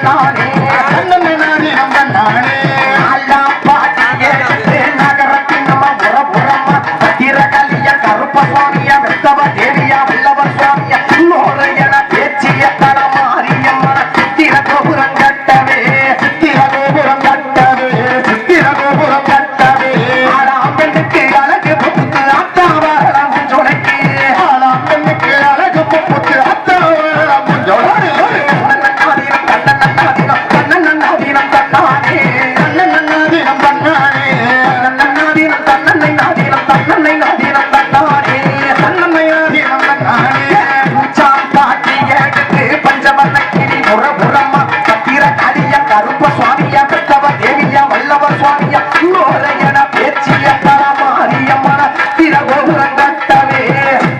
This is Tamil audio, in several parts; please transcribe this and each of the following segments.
தன்னானே தன்னன்னை நாதினம் தன்னானே எல்லாம் பாட்டியே நகரத்தின் நம்ம புறமா சத்திர கலிய கருப்ப சுவாமியா வெத்தவ தேவியா வல்லவர் சுவாமியா நோரையன பேச்சிய தலமாரியம்மன சித்திர கோபுரம் கட்டவே சித்திர கோபுரம் கட்டவே சித்திர கோபுரம் கட்டவே ஆளாம் பெண்ணுக்கு அழகு புத்து அத்தாவரம் சொலக்கி ஆளாம் பெண்ணுக்கு அழகு புத்து அத்தாவரம் சொலக்கி நன்னாதீனம் தன்னானே நன்னாதீனம் தன்னானே நன்னாதீனம் தன்னானே நன்னாதீனம் தன்னன்னை நாதீனம் தன்னன்னை நாதீனம் தன்னானே தன்னன்னை நாதீனம் தன்னானே உச்சாம் பாட்டியேக்கு பஞ்சவர்ண கிளி புறமா சத்திர கலிய கருப்ப சுவாமியா பெத்தவ தேவியா வல்லவர் சுவாமியா நோரையன பேச்சிய பரமாரியம்மன திரகோபுரம் கட்டவே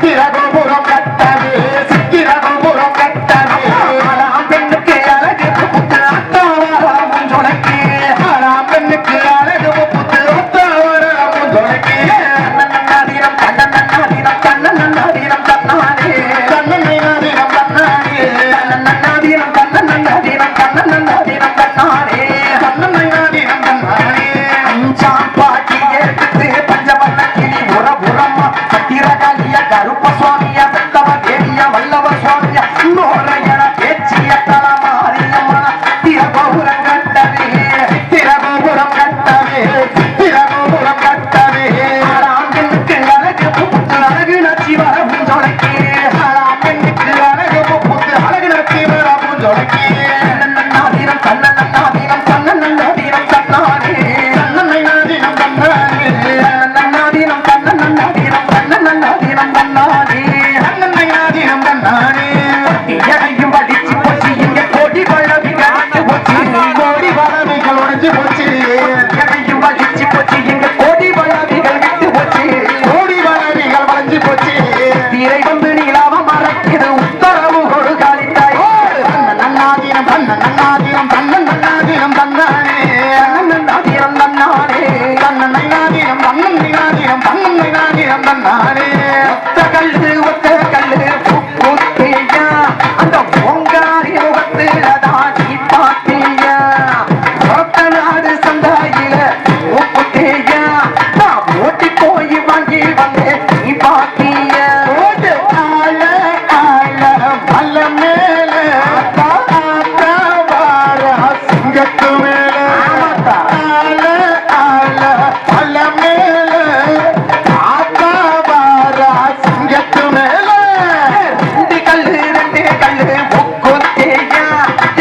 திரகோபுரம் கட்டவே சித்திரகோபுரம் கட்டவே ஆளாம் பெண்ணுக்கு அழகு புத்து அத்தாவரம் சொலக்கி ஆளாம் பெண்ணுக்கு அழகு புத்து அத்தாவரம் சொலக்கி நன்னாதீனம் தன்னானே தன்னன்னை நாதீனம் தன்னானே நன்னாதீனம் தன்னானே தன்னன்னை நாதீனம் தன்னானே அஞ்சாம் பாட்டியே பஞ்சவர்ண கிளி புறமா சத்திர கலிய கருப்ப சுவாமியா வெத்தவ தேவியா வல்லவர் சுவாமியா நோரையன பேச்சிய தலமாரியம்மன திரகோபுரம் கட்டவே திரகோபுரம் கட்டவே திரகோபுரம் கட்டவே ஆளாம் பெண்ணுக்கு அழகு புத்து அழகு நச்சி வரவும் சொலக்கி ஆளாம் பெண்ணுக்கு அழகு புத்து அழகு நச்சி வரவும் சொலக்கி நன்னாதீனம் தன்னானே தன்னன்னை நாதீனம் தன்னானே நன்னாதீனம் தன்னானே தன்னன்னை நாதீனம் தன்னானே எதையும் வடிச்சு போச்சு இங்க கோடி பழவிகள் அடிச்சு போச்சு கோடி பழவிகள் உடைஞ்சு போச்சு எதையும் வடிச்சு போச்சு இங்க கோடி பழவிகள் விட்டு போச்சு கோடி பழவிகள் வளைஞ்சு போச்சு தீரை வந்து நீலாவ மறைக்குது உத்தரவு கொடு காலித்தாய் நன்னாதீனம் நன்னாதீனம் தன்னானே நன்னாதீனம் தன்னானே தன்னன்னை நாதீனம் தன்னானே ஒத்த கல்லு புத்தியா அந்த ஓங்காரி முகத்துல தான் நீ பாத்தியா ஒத்த நாடு சந்தாயில புத்தியா நான் ஓட்டி போய் வாங்கி வந்தேன் நீ பாத்தியா ஆள ஆள மல்ல மேல சிங்கத்து மேல ஆள ஆள மல்ல மேல சிங்கத்து மேல ரெண்டு கல்லு முக்குத்தியா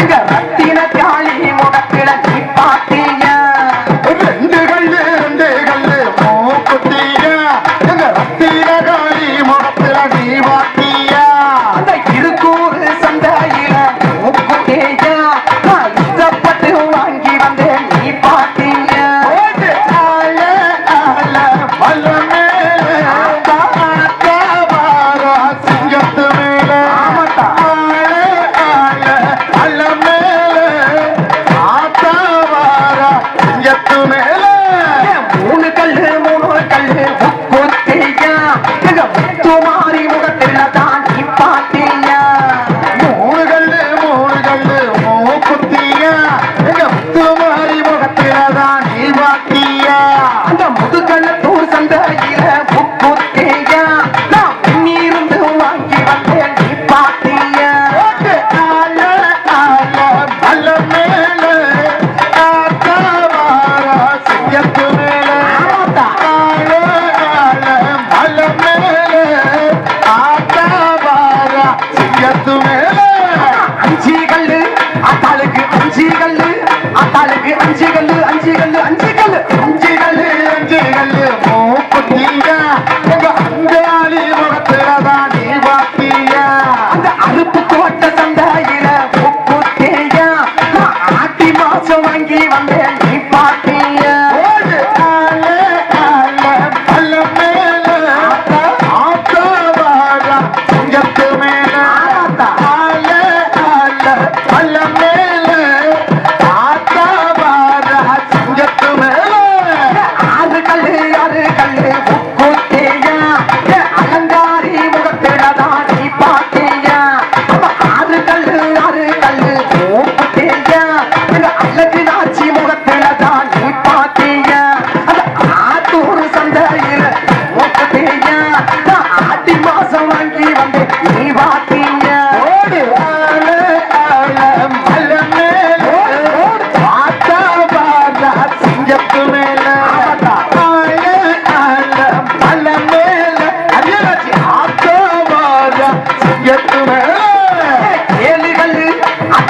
இங்க ரத்தின காளி முகத்தில நீ பாத்தியா ரெண்டு கல்லு மூக்குத்தியா இங்க ரத்தின காளி முகத்தில நீ பாத்தியா அந்த இருக்கூறு சந்தையில முக்குத்தியா நான் இஷ்டப்பட்டு வாங்கி வந்தேன் நீ பாத்தியா ஆள ஆள மல்ல மேல சிங்கத்து மேல ஆள ஆள மல்ல மேல ஆத்தாவாரா சிங்கத்து மேல மூணு கல்லு முக்குத்தியா எங்க முத்துமாரி முகத்தில தான் நீ பாத்தியா மூணு கல்லு மூக்குத்தியா எங்க முத்துமாரி முகத்தில தான் நீ பாத்தியா அந்த முதுகல்லத்தூர் சந்தையில முக்குத்தியா நான் முன்னிருந்து வாங்கி வந்தேன் நீ பாத்தியா ஆள ஆள மல்ல மேல ஆத்தாவாரா சிங்கத்து மேல ஆள ஆள மல்ல மேல ஆத்தாவாரா சிங்கத்து மேல அஞ்சு கல்லு அத்தாளுக்கு அஞ்சு கல்லு மூக்குத்தியா உங்க அங்காளி முகத்துல தான் நீ பாத்தியா அந்த அருப்பு கோட்ட சந்தையில முக்குத்தியா நான் ஆட்டி மாசம் வாங்கி வந்தேன் நீ பாத்தியா ஆள ஆள மல்ல மேல ஆத்தாவாரா சிங்கத்து மேல ஆள ஆள மல்ல மேல ஆத்தாவாரா சிங்கத்து மேல ஆறு கல்லு முக்குத்தியா அலங்காரி முகத்தில தான் நீ பாத்தியா ஆறு கல்லு முக்குத்தியா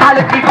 ஆளுக்கு